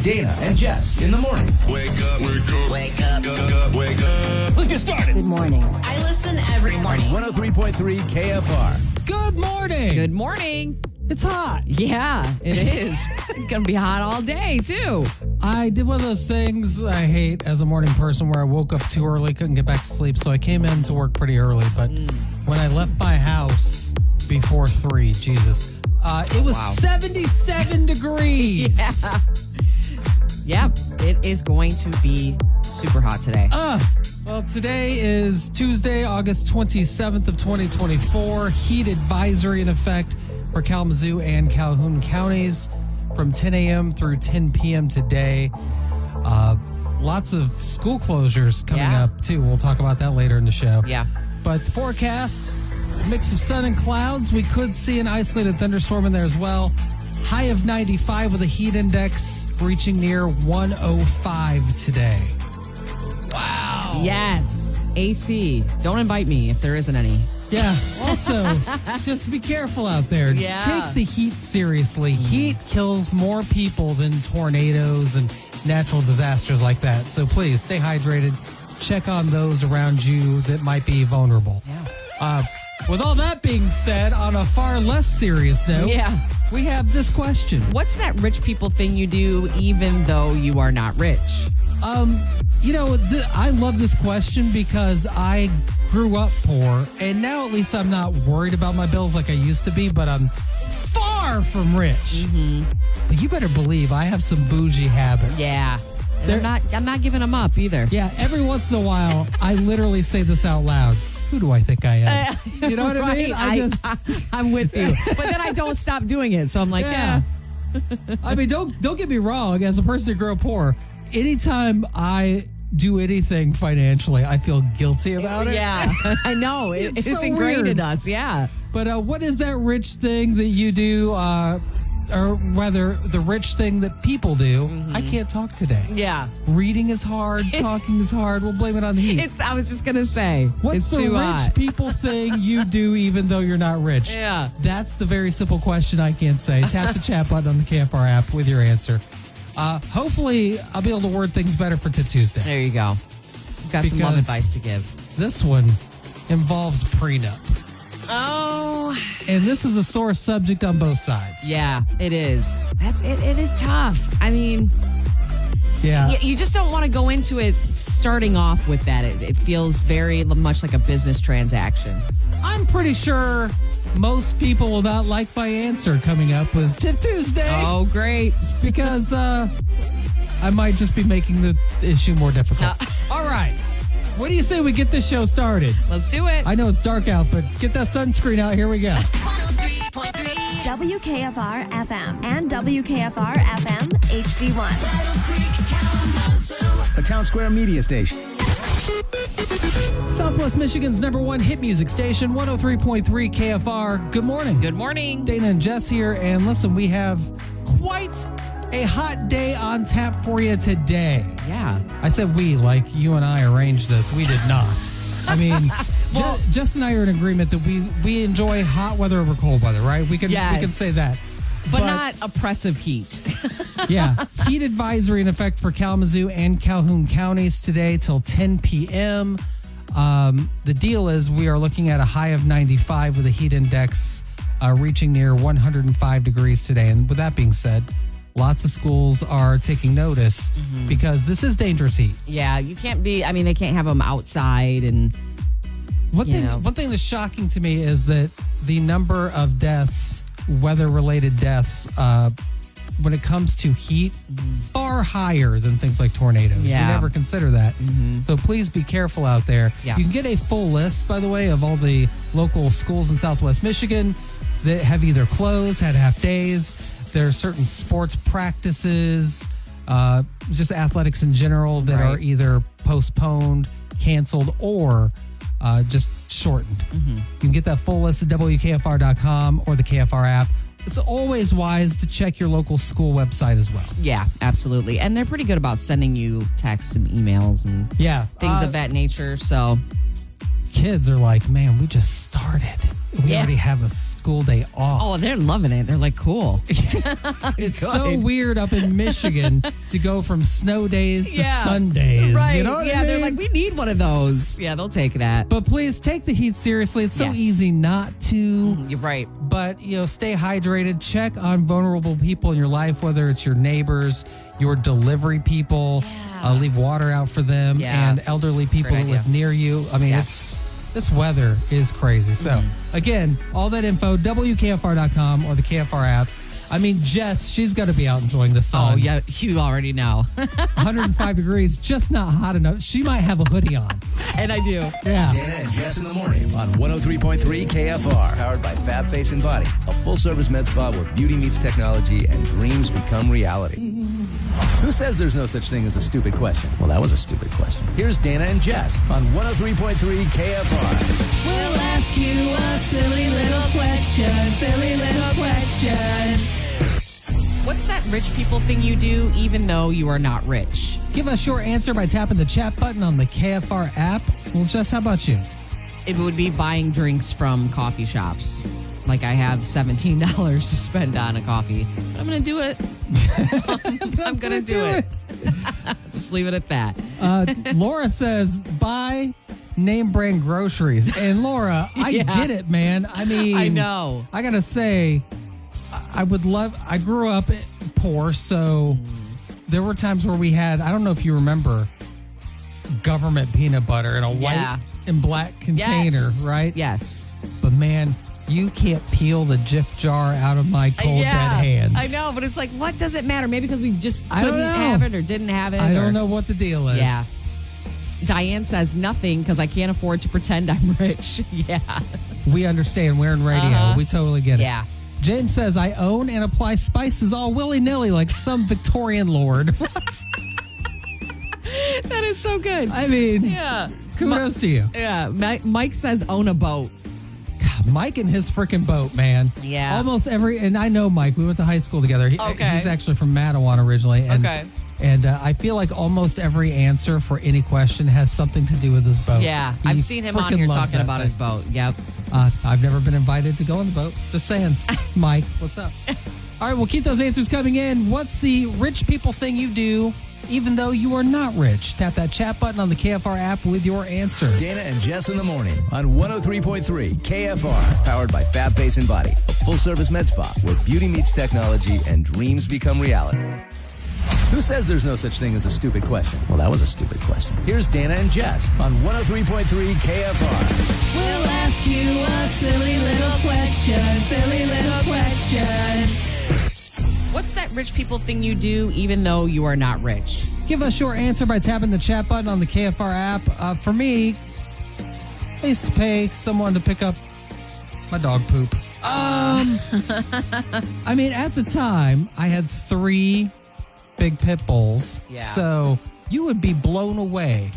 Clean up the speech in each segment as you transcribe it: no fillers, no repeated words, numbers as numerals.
Dana and Jess in the morning. Wake up, wake up, wake up, wake up. Let's get started. Good morning. I listen every morning. 103.3 KFR. Good morning. Good morning. It's hot. Yeah, it is. It's going to be hot all day, too. I did one of those things I hate as a morning person where I woke up too early, couldn't get back to sleep, so I came in to work pretty early. But when I left my house before 3, Jesus, it was 77 degrees. Yeah, it is going to be super hot today. Well, today is Tuesday, August 27th of 2024. Heat advisory in effect for Kalamazoo and Calhoun counties from 10 a.m. through 10 p.m. today. Lots of school closures coming up, too. We'll talk about that later in the show. Yeah. But the forecast, mix of sun and clouds. We could see an isolated thunderstorm in there as well. High of 95 with a heat index reaching near 105 today. Wow. Yes. AC. Don't invite me if there isn't any. Yeah. Also, just be careful out there. Yeah. Take the heat seriously. Heat kills more people than tornadoes and natural disasters like that. So please stay hydrated. Check on those around you that might be vulnerable. Yeah. With all that being said, on a far less serious note, we have this question. What's that rich people thing you do even though you are not rich? I love this question because I grew up poor, and now at least I'm not worried about my bills like I used to be, but I'm far from rich. Mm-hmm. But you better believe I have some bougie habits. Yeah. I'm not giving them up either. Yeah, every once in a while, I literally say this out loud. Who do I think I am? You know what I mean? I'm with you. But then I don't stop doing it. So I'm like, yeah. I mean, don't get me wrong. As a person who grew up poor, anytime I do anything financially, I feel guilty about it. Yeah, I know. It's so ingrained weird. in us, yeah. But what is that rich thing that you do, or rather, the rich thing that people do? Mm-hmm. I can't talk today. Yeah. Reading is hard. Talking is hard. We'll blame it on the heat. I was just going to say, what's it's the too rich hot. people thing you do even though you're not rich? Yeah. That's the very simple question I can't say. Tap the chat button on the KFR app with your answer. Hopefully, I'll be able to word things better for Tip Tuesday. There you go. Got some love advice to give. This one involves prenup. Oh. And this is a sore subject on both sides. Yeah, it is. It is tough. I mean, yeah. You just don't want to go into it starting off with that. It feels very much like a business transaction. I'm pretty sure most people will not like my answer coming up with Tip Tuesday. Oh, great. Because I might just be making the issue more difficult. All right. What do you say we get this show started? Let's do it. I know it's dark out, but get that sunscreen out. Here we go. 103.3 WKFR FM and WKFR FM HD1. A Town Square media station. Southwest Michigan's #1 hit music station, 103.3 KFR. Good morning. Good morning. Dana and Jess here. And listen, we have quite a hot day on tap for you today. Yeah. I said we, like you and I arranged this. We did not. I mean, Jess and I are in agreement that we enjoy hot weather over cold weather, right? We can say that. But not oppressive heat. Yeah. Heat advisory in effect for Kalamazoo and Calhoun counties today till 10 p.m. The deal is we are looking at a high of 95 with a heat index reaching near 105 degrees today. And with that being said, lots of schools are taking notice because this is dangerous heat. Yeah, you can't be, they can't have them outside and One thing that's shocking to me is that the number of deaths, weather-related deaths, when it comes to heat, far higher than things like tornadoes. Yeah. We never consider that. So please be careful out there. Yeah. You can get a full list, by the way, of all the local schools in Southwest Michigan that have either closed, had half days. There are certain sports practices, just athletics in general that are either postponed, canceled, or just shortened. You can get that full list at WKFR.com or the KFR app. It's always wise to check your local school website as well. Yeah, absolutely. And they're pretty good about sending you texts and emails and things of that nature. So kids are like, man, we just started. We Yeah. already have a school day off. Oh, they're loving it. They're like, cool. It's so good. weird up in Michigan to go from snow days to Yeah. Sundays. Right. You know what yeah, I mean? they're like, we need one of those. Yeah, they'll take that. But please take the heat seriously. It's so Yes. easy not to. You're right. But, stay hydrated. Check on vulnerable people in your life, whether it's your neighbors, your delivery people. Yeah. Leave water out for them Yeah. and elderly people Great that idea. live near you. I mean, Yes. this weather is crazy. So, again, all that info, WKFR.com or the KFR app. I mean, Jess, she's got to be out enjoying the sun. Oh, yeah, you already know. 105 degrees, just not hot enough. She might have a hoodie on. And I do. Yeah. Dana and Jess in the morning on 103.3 KFR. Powered by Fab Face and Body, a full-service med spa where beauty meets technology and dreams become reality. Who says there's no such thing as a stupid question? Well, that was a stupid question. Here's Dana and Jess on 103.3 KFR. We'll ask you a silly little question, What's that rich people thing you do even though you are not rich? Give us your answer by tapping the chat button on the KFR app. Well, Jess, how about you? It would be buying drinks from coffee shops. Like I have $17 to spend on a coffee. But I'm going to do it. I'm going to do it. Just leave it at that. Laura says, buy name brand groceries. And Laura, I Yeah. get it, man. I mean, I know. I got to say, I grew up poor, so there were times where we had, I don't know if you remember, government peanut butter in a Yeah. white and black container, Yes. right? Yes. But man, you can't peel the Jif jar out of my cold dead hands. I know, but it's like, what does it matter? Maybe because we just I don't couldn't know. have it or didn't have it. I or- don't know what the deal is. Yeah. Diane says nothing because I can't afford to pretend I'm rich. Yeah. We understand. We're in radio. Uh-huh. We totally get it. Yeah. James says, I own and apply spices all willy-nilly like some Victorian lord. What? That is so good. I mean, Yeah. kudos to you. Yeah. Mike says own a boat. God, Mike and his freaking boat, man. Yeah. Almost and I know Mike. We went to high school together. Okay. He's actually from Mattawan originally. And, Okay. And I feel like almost every answer for any question has something to do with his boat. Yeah. He I've seen him on freaking here loves talking that about his thing. boat. Yep. I've never been invited to go on the boat. Just saying. Mike, what's up? All right, we'll keep those answers coming in. What's the rich people thing you do even though you are not rich? Tap that chat button on the KFR app with your answer. Dana and Jess in the morning on 103.3 KFR. Powered by Fab Face and Body, a full-service med spa where beauty meets technology and dreams become reality. Who says there's no such thing as a stupid question? Well, that was a stupid question. Here's Dana and Jess on 103.3 KFR. We'll ask you a silly little question. What's that rich people thing you do even though you are not rich? Give us your answer by tapping the chat button on the KFR app. For me, I used to pay someone to pick up my dog poop. I mean, at the time, I had 3 big pit bulls. Yeah. So you would be blown away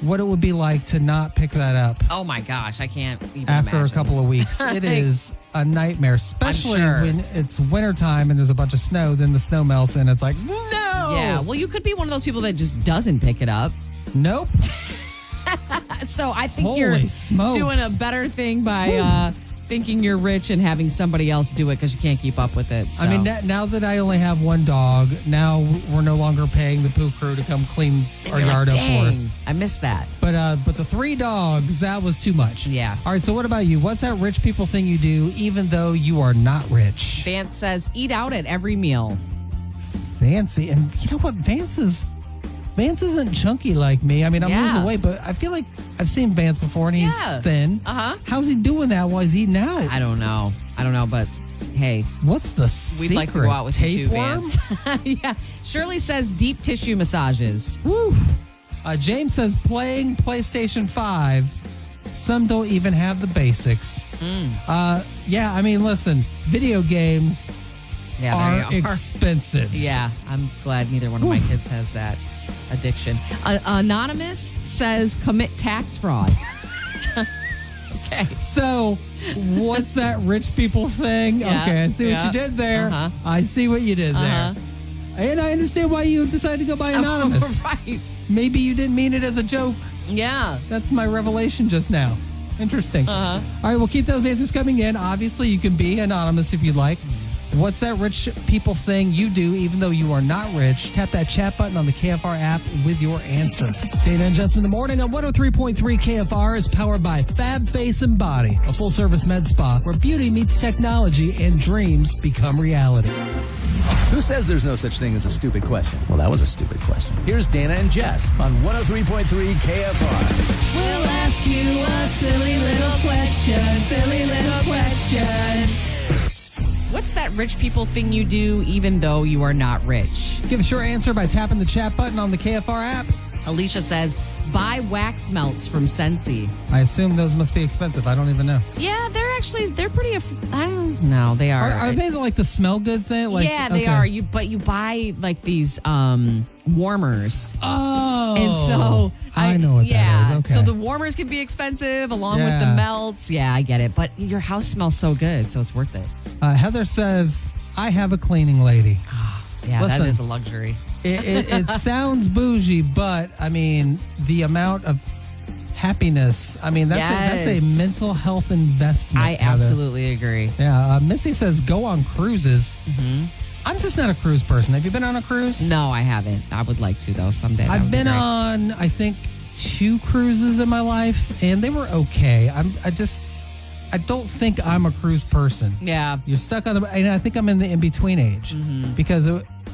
what it would be like to not pick that up Oh my gosh, I can't even after imagine. a couple of weeks. It is a nightmare, especially sure. when it's wintertime and there's a bunch of snow. Then the snow melts and it's like, no. Yeah, well, you could be one of those people that just doesn't pick it up. Nope. So I think Holy you're smokes. doing a better thing by thinking you're rich and having somebody else do it because you can't keep up with it. So. I mean, now that I only have one dog, now we're no longer paying the poo crew to come clean our You're yard like, up for us. "Dang, I missed that. But the 3 dogs, that was too much. Yeah. All right, so what about you? What's that rich people thing you do even though you are not rich? Vance says eat out at every meal. Fancy. And you know what? Vance isn't chunky like me. I mean, I'm Yeah. losing weight, but I feel like I've seen Vance before and he's Yeah. thin. Uh-huh. How's he doing that while he's eating out? I don't know, but hey, What's the we'd secret? like to go out with you too, Tapeworm? Vance. Yeah. Shirley says deep tissue massages. Woo. James says playing PlayStation 5. Some don't even have the basics. Yeah, I mean, listen, video games Yeah, are they are. expensive. Yeah, I'm glad neither one of my kids has that addiction. Anonymous says commit tax fraud. Okay. So, what's that rich people thing? Yeah, Okay, I see what yeah. you did there. Uh-huh. I see what you did Uh-huh. there. And I understand why you decided to go by Anonymous. Right. Maybe you didn't mean it as a joke. Yeah. That's my revelation just now. Interesting. All right, we'll keep those answers coming in. Obviously, you can be anonymous if you'd like. What's that rich people thing you do even though you are not rich? Tap that chat button on the KFR app with your answer. Dana and Jess in the morning on 103.3 KFR is powered by Fab Face and Body, a full-service med spa where beauty meets technology and dreams become reality. Who says there's no such thing as a stupid question? Well, that was a stupid question. Here's Dana and Jess on 103.3 KFR. We'll ask you a silly little question. What's that rich people thing you do even though you are not rich? Give us your answer by tapping the chat button on the KFR app. Alicia says, buy wax melts from Scentsy. I assume those must be expensive. I don't even know. Yeah, they're pretty, I don't know, they are. Are they like the smell good thing? Like, yeah, they are. But you buy like these warmers. Oh. And so I know what that is. Okay. So the warmers can be expensive along with the Yeah. melts. Yeah, I get it. But your house smells so good, so it's worth it. Heather says, I have a cleaning lady. Yeah, Listen. that is a luxury. It sounds bougie, but I mean, the amount of happiness. I mean, that's a mental health investment. I Heather. absolutely agree. Yeah. Missy says, go on cruises. Mm-hmm. I'm just not a cruise person. Have you been on a cruise? No, I haven't. I would like to, though, someday. That I've would be been great. on, I think, 2 cruises in my life, and they were okay. I don't think I'm a cruise person. Yeah. You're stuck on and I think I'm in the in-between age because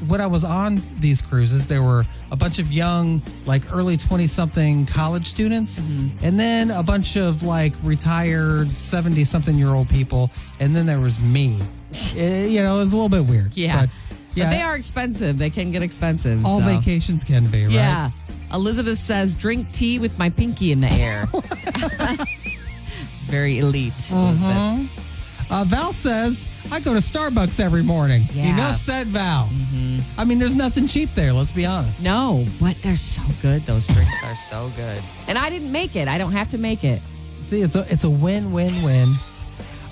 when I was on these cruises, there were a bunch of young, like early 20-something college students, and then a bunch of like retired 70-something-year-old people, and then there was me. It was a little bit weird. Yeah. But, But they are expensive. They can get expensive. all so. vacations can be, right? Yeah. Elizabeth says, drink tea with my pinky in the air. It's very elite, Elizabeth. Val says, I go to Starbucks every morning. Yeah. Enough said, Val. I mean, there's nothing cheap there, let's be honest. No, but they're so good. Those drinks are so good. And I didn't make it. I don't have to make it. See, it's a win-win-win.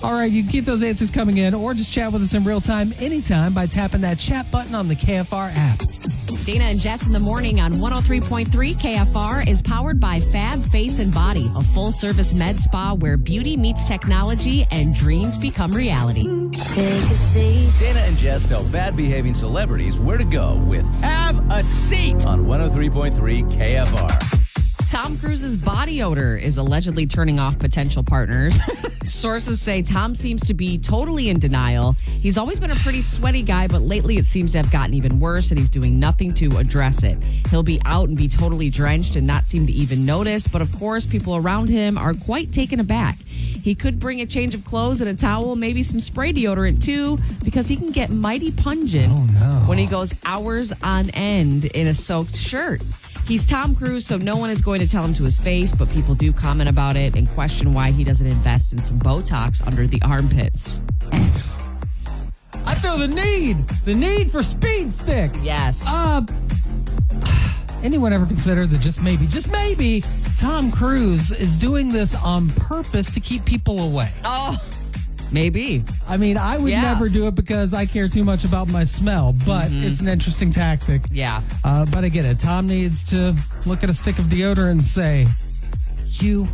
All right, you can keep those answers coming in or just chat with us in real time anytime by tapping that chat button on the KFR app. Dana and Jess in the morning on 103.3 KFR is powered by Fab Face and Body, a full-service med spa where beauty meets technology and dreams become reality. Take a seat. Dana and Jess tell bad-behaving celebrities where to go with Have a Seat on 103.3 KFR. Tom Cruise's body odor is allegedly turning off potential partners. Sources say Tom seems to be totally in denial. He's always been a pretty sweaty guy, but lately it seems to have gotten even worse, and he's doing nothing to address it. He'll be out and be totally drenched and not seem to even notice, but of course, people around him are quite taken aback. He could bring a change of clothes and a towel, maybe some spray deodorant too, because he can get mighty pungent when he goes hours on end in a soaked shirt. He's Tom Cruise, so no one is going to tell him to his face, but people do comment about it and question why he doesn't invest in some Botox under the armpits. I feel the need for speed stick. Yes. Anyone ever consider that just maybe, Tom Cruise is doing this on purpose to keep people away? Oh, maybe. I mean, I would never do it because I care too much about my smell, but it's an interesting tactic. Yeah. But I get it. Tom needs to look at a stick of deodorant and say, you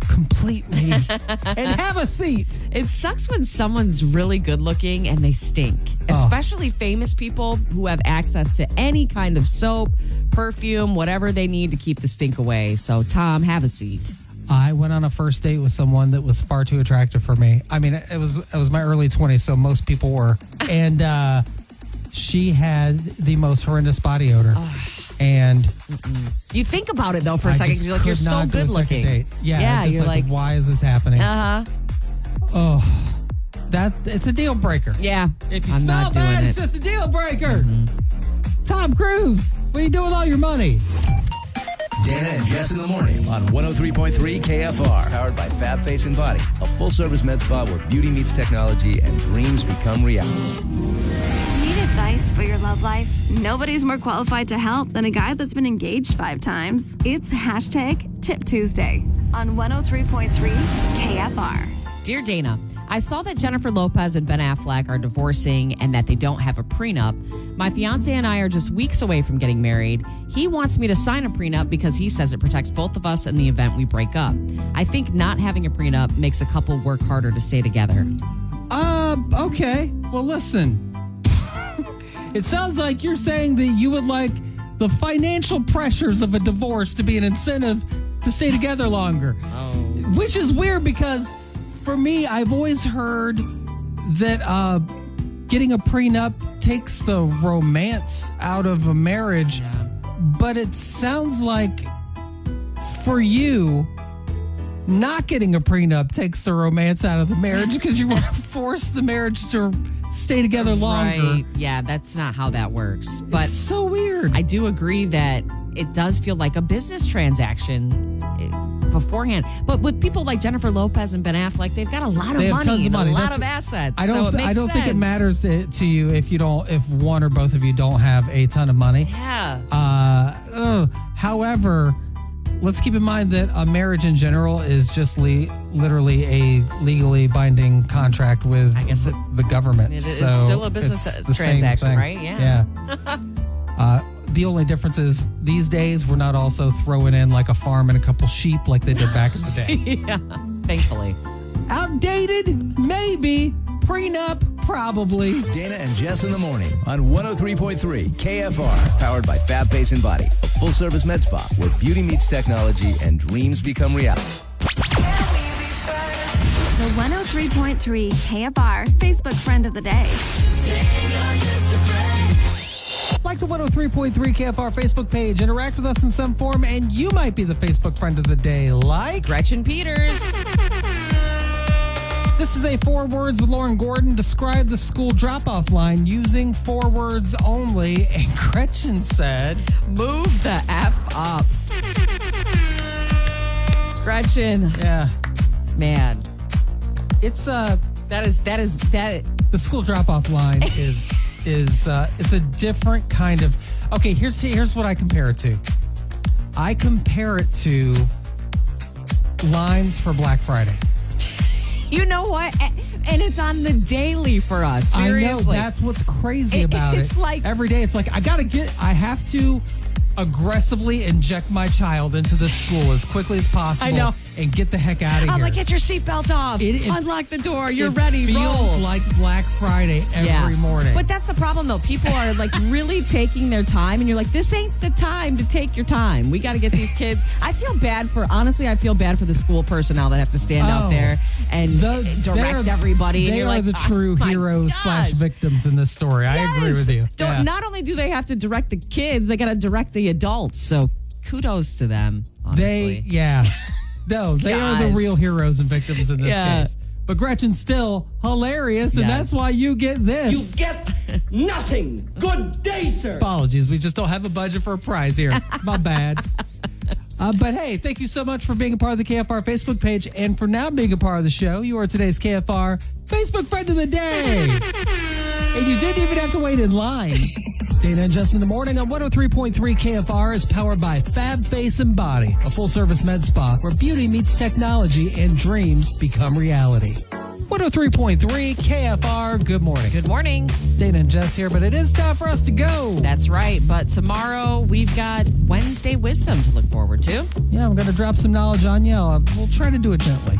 complete me and have a seat. It sucks when someone's really good looking and they stink, especially famous people who have access to any kind of soap, perfume, whatever they need to keep the stink away. So, Tom, have a seat. I went on a first date with someone that was far too attractive for me. I mean, it was my early 20s, so most people were. And she had the most horrendous body odor. And you think about it, though, for a second. You're like, you're so good looking. Yeah, you're like, why is this happening? Oh, it's a deal breaker. Yeah. If you I'm smell not doing bad, it. it's just a deal breaker. Tom Cruise, what are you doing with all your money? Dana and Jess in the morning on 103.3 KFR. Powered by Fab Face and Body, a full-service med spa where beauty meets technology and dreams become reality. Need advice for your love life? Nobody's more qualified to help than a guy that's been engaged 5 times. It's #Tip Tuesday on 103.3 KFR. Dear Dana, I saw that Jennifer Lopez and Ben Affleck are divorcing and that they don't have a prenup. My fiance and I are just weeks away from getting married. He wants me to sign a prenup because he says it protects both of us in the event we break up. I think not having a prenup makes a couple work harder to stay together. Okay. Well, listen. It sounds like you're saying that you would like the financial pressures of a divorce to be an incentive to stay together longer. Oh. Which is weird because for me, I've always heard that getting a prenup takes the romance out of a marriage. Yeah. But it sounds like for you, not getting a prenup takes the romance out of the marriage because you want to force the marriage to stay together longer. Right. Yeah, that's not how that works. But it's so weird. I do agree that it does feel like a business transaction beforehand. But with people like Jennifer Lopez and Ben Affleck, they've got a lot of money and a lot of assets. I don't think it matters to you if one or both of you don't have a ton of money. Yeah. However, let's keep in mind that a marriage in general is just literally a legally binding contract with the government. It is so still a business transaction, right? Yeah. The only difference is these days we're not also throwing in like a farm and a couple sheep like they did back in the day. Yeah, thankfully. Outdated? Maybe. Prenup? Probably. Dana and Jess in the morning on 103.3 KFR, powered by Fab Face and Body, a full-service med spa where beauty meets technology and dreams become reality. The 103.3 KFR Facebook friend of the day. Like the 103.3 KFR Facebook page, interact with us in some form, and you might be the Facebook friend of the day, like Gretchen Peters. This is a 4 words with Lauren Gordon. Describe the school drop-off line using 4 words only. And Gretchen said, Move the F up. Gretchen. Yeah. Man. It's that. the school drop-off line is it's a different kind of. Okay, here's what I compare it to. I compare it to lines for Black Friday. You know what? And it's on the daily for us. Seriously. I know, that's what's crazy about it. It's like every day it's like I have to aggressively inject my child into this school as quickly as possible. I know. And get the heck out of here. I'm like, get your seatbelt off. Unlock the door. You're ready. It feels roll. like Black Friday every morning. But that's the problem, though. People are like really taking their time, and you're like, this ain't the time to take your time. We got to get these kids. I feel bad for the school personnel that have to stand out there and direct everybody. They and you're are like, the true heroes / victims in this story. Yes. I agree with you. Not only do they have to direct the kids, they got to direct the adults. So kudos to them, honestly. No, they are the real heroes and victims in this case. But Gretchen's still hilarious, and that's why you get this. You get nothing. Good day, sir. Apologies, we just don't have a budget for a prize here. My bad. But hey, thank you so much for being a part of the KFR Facebook page and for now being a part of the show. You are today's KFR Facebook friend of the day. And you didn't even have to wait in line. Dana and Jess in the morning on 103.3 KFR is powered by Fab Face and Body, a full-service med spa where beauty meets technology and dreams become reality. 103.3 KFR, good morning. Good morning. It's Dana and Jess here, but it is time for us to go. That's right. But tomorrow we've got Wednesday wisdom to look forward to. Yeah, I'm going to drop some knowledge on you. We'll try to do it gently.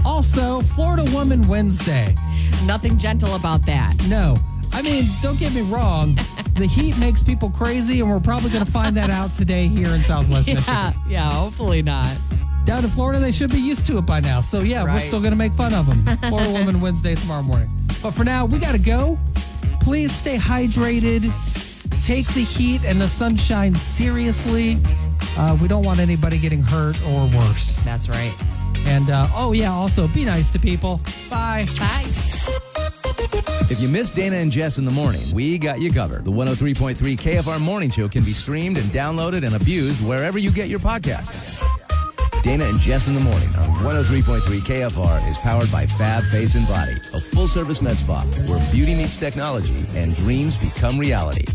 Also, Florida Woman Wednesday. Nothing gentle about that. No. I mean, don't get me wrong. The heat makes people crazy, and we're probably going to find that out today here in Southwest Michigan. Yeah, hopefully not. Down in Florida, they should be used to it by now. So, yeah, we're still going to make fun of them. Florida Woman Wednesday tomorrow morning. But for now, we got to go. Please stay hydrated. Take the heat and the sunshine seriously. We don't want anybody getting hurt or worse. That's right. And, also be nice to people. Bye. Bye. If you missed Dana and Jess in the morning, we got you covered. The 103.3 KFR Morning Show can be streamed and downloaded and abused wherever you get your podcasts. Dana and Jess in the morning on 103.3 KFR is powered by Fab Face and Body, a full-service med spa where beauty meets technology and dreams become reality.